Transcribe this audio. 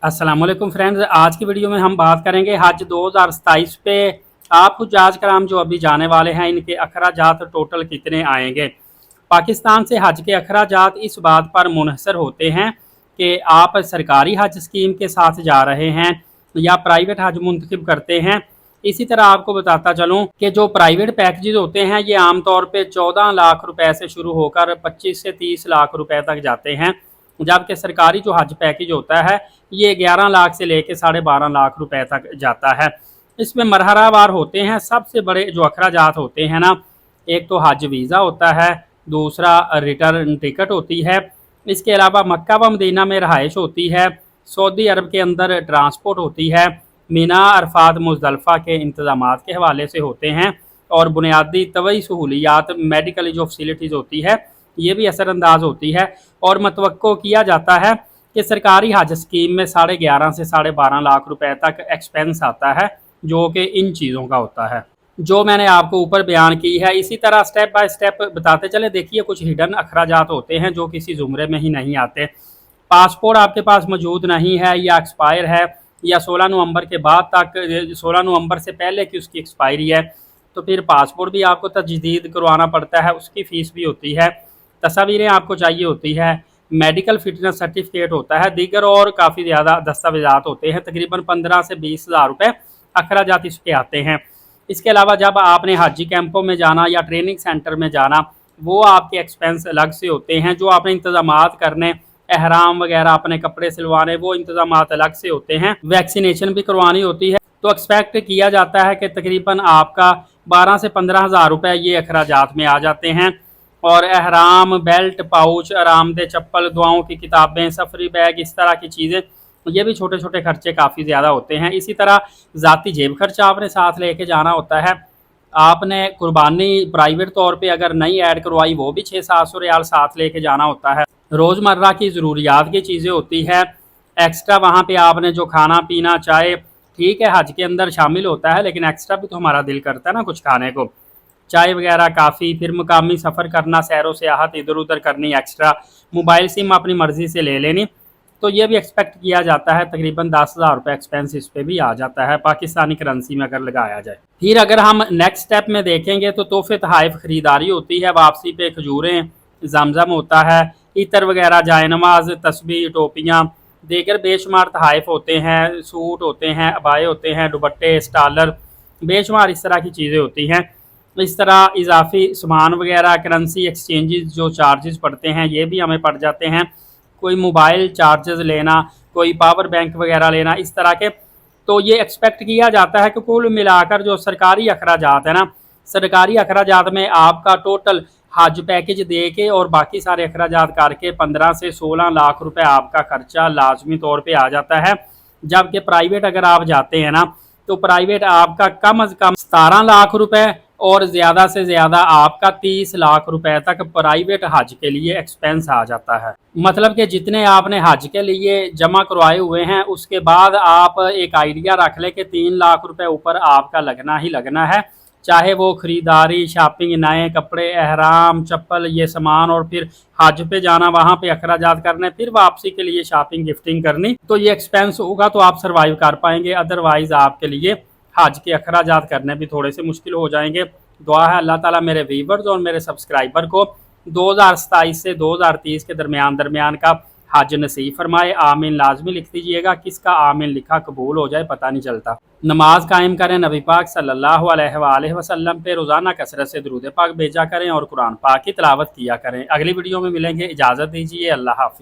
अस्सलाम वालेकुम फ्रेंड्स, आज की वीडियो में हम बात करेंगे हज 2027 पे। आप हुज्जाज कराम जो अभी जाने वाले हैं, इनके अखराजात टोटल कितने आएंगे। पाकिस्तान से हज के अखराजात इस बात पर मुनहसर होते हैं कि आप सरकारी हज स्कीम के साथ जा रहे हैं या प्राइवेट हज मुंतखब करते हैं। इसी तरह आपको बताता चलूँ कि जो प्राइवेट पैकेजेस होते हैं ये आमतौर पर 14 लाख रुपए से शुरू होकर 25 से 30 लाख रुपए तक जाते हैं, जबकि सरकारी जो हज पैकेज होता है ये 11 लाख से लेकर 12.5 लाख रुपए तक जाता है। इसमें मरहलावार होते हैं। सबसे बड़े जो अखराजात होते हैं ना, एक तो हज वीज़ा होता है, दूसरा रिटर्न टिकट होती है, इसके अलावा मक्का व मदीना में रहाइश होती है, सऊदी अरब के अंदर ट्रांसपोर्ट होती है, मीना अरफात मुज़दलिफ़ा के इंतज़ामात के हवाले से होते हैं, और बुनियादी तबई सहूलियात मेडिकल जो फैसिलिटीज़ होती है ये भी असरअंदाज होती है। और मतवक्को किया जाता है कि सरकारी हज स्कीम में 11.5 से 12.5 लाख रुपए तक एक्सपेंस आता है, जो कि इन चीज़ों का होता है जो मैंने आपको ऊपर बयान की है। इसी तरह स्टेप बाय स्टेप बताते चले। देखिए, कुछ हिडन अखराजात होते हैं जो किसी ज़ुमरे में ही नहीं आते। पासपोर्ट आपके पास मौजूद नहीं है या एक्सपायर है, या 16 नवंबर के बाद तक, 16 नवंबर से पहले की उसकी एक्सपायरी है, तो फिर पासपोर्ट भी आपको तजदीद करवाना पड़ता है, उसकी फ़ीस भी होती है। तस्वीरें आपको चाहिए होती है, मेडिकल फिटनेस सर्टिफिकेट होता है, दीगर और काफ़ी ज़्यादा दस्तावेजात होते हैं। तकरीबन 15 से 20 हज़ार रुपये अखराजात इस पे आते हैं। इसके अलावा जब आपने हाजी कैंपों में जाना या ट्रेनिंग सेंटर में जाना, वो आपके एक्सपेंस अलग से होते हैं। जो आपने इंतज़ामात करने, एहराम वगैरह, अपने कपड़े सिलवाने, वो इंतज़ामात अलग से होते हैं। वैक्सीनेशन भी करवानी होती है। तो एक्सपेक्ट किया जाता है कि तकरीबन आपका 12 से 15 हज़ार रुपये ये अखराजात में आ जाते हैं। और एहराम, बेल्ट, पाउच, आरामदेह चप्पल, दुआओं की किताबें, सफरी बैग, इस तरह की चीज़ें, ये भी छोटे छोटे खर्चे काफ़ी ज़्यादा होते हैं। इसी तरह ज़ाती जेब खर्चा आपने साथ लेके जाना होता है। आपने कुर्बानी प्राइवेट तौर पे अगर नहीं ऐड करवाई, वो भी 600-700 रियाल साथ लेके जाना होता है। रोज़मर्रा की ज़रूरियात की चीज़ें होती है। एक्स्ट्रा वहाँ पे आपने जो खाना पीना, चाय, ठीक है हज के अंदर शामिल होता है, लेकिन एक्स्ट्रा भी तो हमारा दिल करता है ना कुछ खाने को, चाय वगैरह, काफ़ी, फिर मुकामी सफ़र करना, सैरो सियाहत इधर उधर करनी, एक्स्ट्रा मोबाइल सिम अपनी मर्ज़ी से ले लेनी, तो ये भी एक्सपेक्ट किया जाता है। तकरीबन 10 हज़ार रुपये एक्सपेंस इस पर भी आ जाता है पाकिस्तानी करेंसी में अगर लगाया जाए। फिर अगर हम नेक्स्ट स्टेप में देखेंगे तो तोहफे तहाइफ ख़रीदारी होती है। वापसी पे खजूरें, जमजम होता है, इतर वगैरह, जायनमाज, तस्बीह, टोपियाँ, दीगर बेशुमार तहाइफ होते हैं, सूट होते हैं, अबाए होते हैं, दुपट्टे, स्टालर, बेशुमार इस तरह की चीज़ें होती हैं। इस तरह इजाफी सामान वगैरह, करेंसी एक्सचेंजेस जो चार्जेस पड़ते हैं ये भी हमें पड़ जाते हैं। कोई मोबाइल चार्जेस लेना, कोई पावर बैंक वगैरह लेना, इस तरह के, तो ये एक्सपेक्ट किया जाता है कि कुल मिलाकर जो सरकारी अखराजात है ना, सरकारी अखराजात में आपका टोटल हज पैकेज दे के और बाकी सारे अखराजात करके 15 से 16 लाख रुपए आपका खर्चा लाजमी तौर पे आ जाता है। जबकि प्राइवेट अगर आप जाते हैं ना, तो प्राइवेट आपका कम अज़ कम 17 लाख रुपए और ज़्यादा से ज़्यादा आपका 30 लाख रुपए तक प्राइवेट हज के लिए एक्सपेंस आ जाता है। मतलब कि जितने आपने हज के लिए जमा करवाए हुए हैं, उसके बाद आप एक आइडिया रख लें कि 3 लाख रुपए ऊपर आपका लगना ही लगना है, चाहे वो ख़रीदारी, शॉपिंग, नए कपड़े, एहराम, चप्पल, ये सामान, और फिर हज पे जाना, वहाँ पे अखराजात करने, फिर वापसी के लिए शॉपिंग, गिफ्टिंग करनी, तो ये एक्सपेंस होगा तो आप सर्वाइव कर पाएंगे। अदरवाइज़ आपके लिए हज के अखराजात करने भी थोड़े से मुश्किल हो जाएंगे। दुआ है अल्लाह ताला मेरे व्यूवर्स और मेरे सब्सक्राइबर को 2027 से 2030 के दरमियान का हज नसीब फरमाए। आमीन लाजमी लिख दीजिएगा, किसका आमीन लिखा कबूल हो जाए पता नहीं चलता। नमाज कायम करें, नबी पाक सल्लल्लाहु अलैहि वसल्लम पे रोज़ाना कसरत से दुरूद पाक भेजा करें और कुरान पाक की तिलावत किया करें। अगली वीडियो में मिलेंगे, इजाज़त दीजिए, अल्लाह हाफिज़।